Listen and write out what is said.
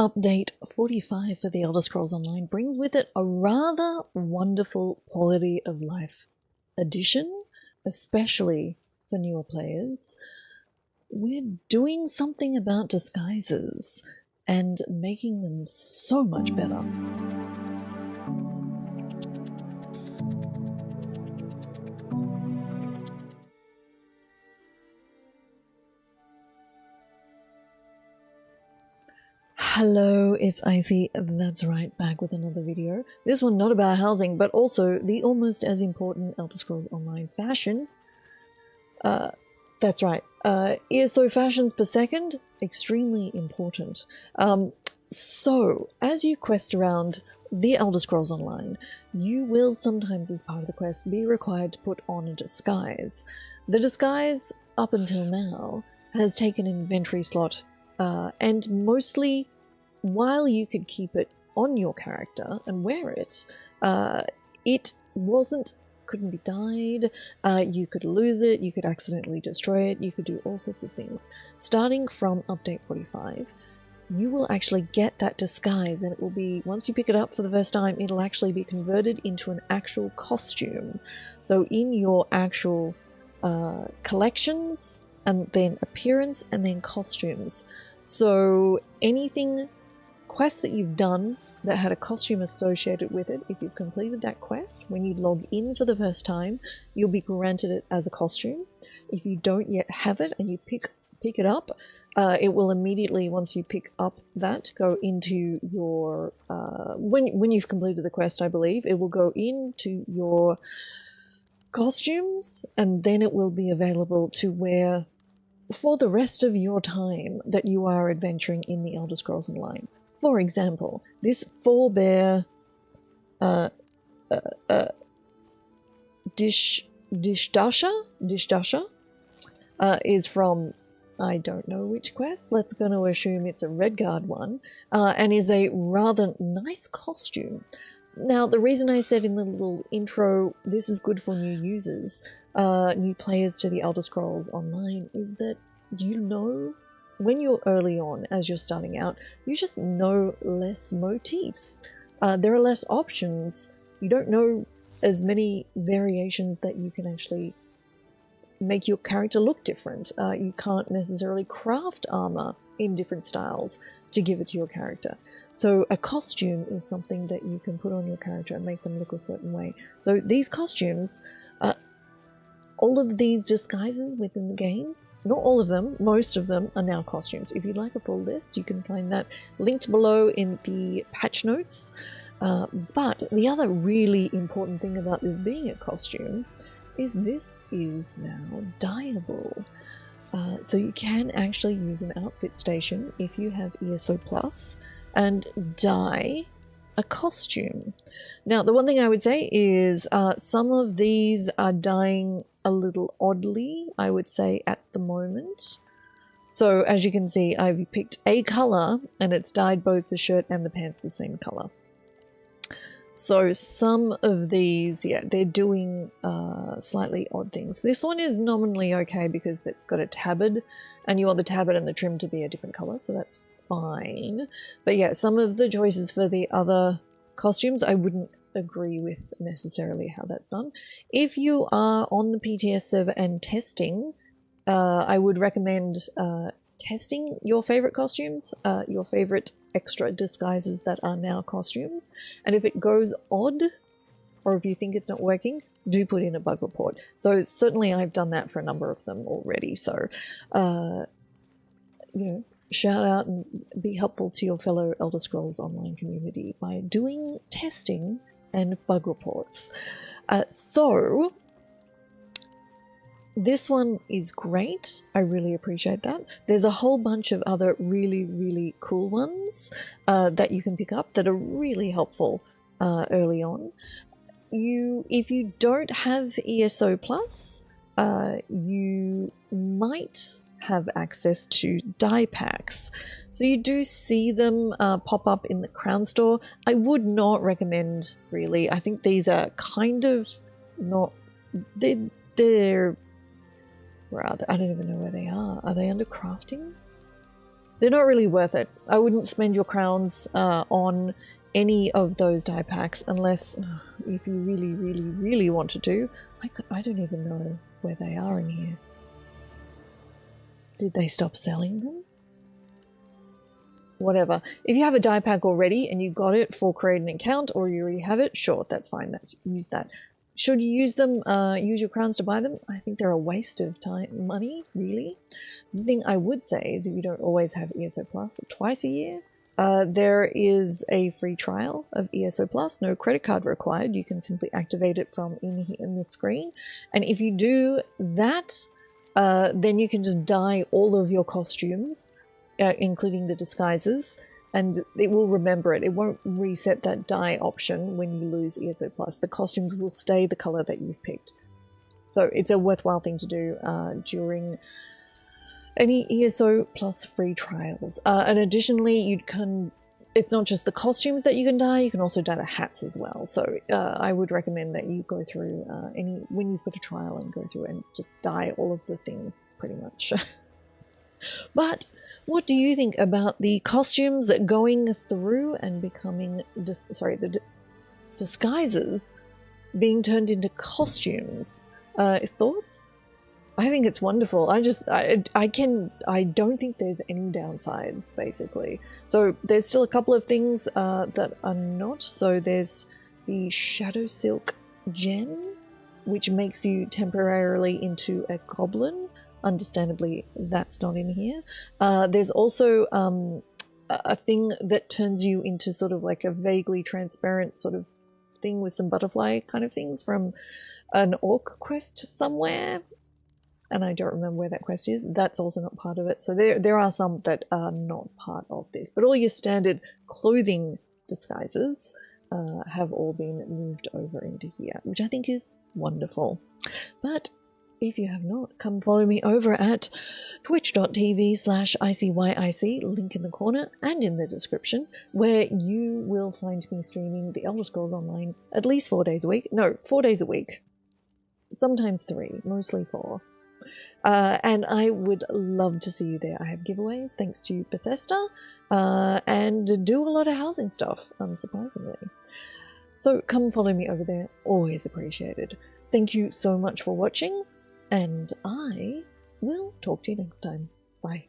Update 45 for the Elder Scrolls Online brings with it a rather wonderful quality of life addition, especially for newer players. We're doing something about disguises and making them so much better. Hello, it's Icy, that's right, back with another video. This one not about housing, but also the almost as important Elder Scrolls Online fashion. That's right, ESO fashions per second, extremely important. So, as you quest around the Elder Scrolls Online, you will sometimes, as part of the quest, be required to put on a disguise. The disguise, up until now, has taken an inventory slot, and mostly, while you could keep it on your character and wear it, it couldn't be dyed, you could lose it, you could accidentally destroy it, you could do all sorts of things. Starting from update 45, you will actually get that disguise, and it will be, once you pick it up for the first time, it'll actually be converted into an actual costume. So in your actual collections, and then appearance, and then costumes. So anything, quest that you've done that had a costume associated with it, if you've completed that quest, when you log in for the first time, you'll be granted it as a costume. If you don't yet have it and you pick it up, it will immediately, once you pick up that, go into your, when you've completed the quest, I believe, it will go into your costumes, and then it will be available to wear for the rest of your time that you are adventuring in the Elder Scrolls Online. For example, this forebear Dishdasha is from, I don't know which quest, let's going to assume it's a Redguard one, and is a rather nice costume. Now, the reason I said in the little intro, this is good for new users, new players to the Elder Scrolls Online, is that you know, when you're early on, as you're starting out, you just know less motifs. There are less options. You don't know as many variations that you can actually make your character look different. You can't necessarily craft armor in different styles to give it to your character. So a costume is something that you can put on your character and make them look a certain way. So these costumes, all of these disguises within the games, not all of them, most of them are now costumes. If you'd like a full list, you can find that linked below in the patch notes. But the other really important thing about this being a costume is this is now dyeable. So you can actually use an outfit station if you have ESO Plus and dye a costume. Now, the one thing I would say is some of these are dyeing a little oddly, I would say, at the moment. So as you can see, I've picked a color and it's dyed both the shirt and the pants the same color. So some of these, yeah, they're doing slightly odd things. This one is nominally okay because it's got a tabard, and you want the tabard and the trim to be a different color, so that's fine. But yeah, some of the choices for the other costumes I wouldn't agree with necessarily how that's done. If you are on the PTS server and testing, I would recommend testing your favorite costumes, your favorite extra disguises that are now costumes, and if it goes odd, or if you think it's not working, do put in a bug report. So certainly I've done that for a number of them already, so you know, shout out and be helpful to your fellow Elder Scrolls Online community by doing testing and bug reports. So this one is great. I really appreciate that. There's a whole bunch of other really, really cool ones that you can pick up that are really helpful early on. If you don't have ESO Plus, you might have access to dye packs. So you do see them pop up in the Crown Store. I would not recommend, really. I think these are kind of not... They're... I don't even know where they are. Are they under crafting? they're not really worth it. I wouldn't spend your crowns on any of those die packs unless if you really, really, really wanted to. I don't even know where they are in here. Did they stop selling them? Whatever. If you have a die pack already and you got it for create an account, or you already have it, sure, that's fine. Use that. Should you use them, use your crowns to buy them? I think they're a waste of time, money, really. The thing I would say is if you don't always have ESO Plus twice a year, there is a free trial of ESO Plus, no credit card required. You can simply activate it from in the screen. And if you do that, then you can just dye all of your costumes, including the disguises, and it will remember it. It won't reset that dye option when you lose ESO Plus. The costumes will stay the color that you've picked. So it's a worthwhile thing to do during any ESO Plus free trials. And additionally, it's not just the costumes that you can dye, you can also dye the hats as well. So I would recommend that you go through when you've got a trial, and go through and just dye all of the things pretty much. But what do you think about the costumes going through and becoming, the disguises being turned into costumes? Thoughts? I think it's wonderful. I don't think there's any downsides, basically. So there's still a couple of things that are not. So there's the Shadow Silk Gem, which makes you temporarily into a goblin. Understandably, that's not in here. There's also a thing that turns you into sort of like a vaguely transparent sort of thing with some butterfly kind of things from an orc quest somewhere. And I don't remember where that quest is. That's also not part of it. So there are some that are not part of this. But all your standard clothing disguises have all been moved over into here, which I think is wonderful. But if you have not, come follow me over at twitch.tv/ICYIC, link in the corner and in the description, where you will find me streaming The Elder Scrolls Online at least 4 days a week. No, 4 days a week. Sometimes 3, mostly 4. And I would love to see you there. I have giveaways thanks to Bethesda, and do a lot of housing stuff, unsurprisingly. So come follow me over there, always appreciated. Thank you so much for watching, and I will talk to you next time. Bye.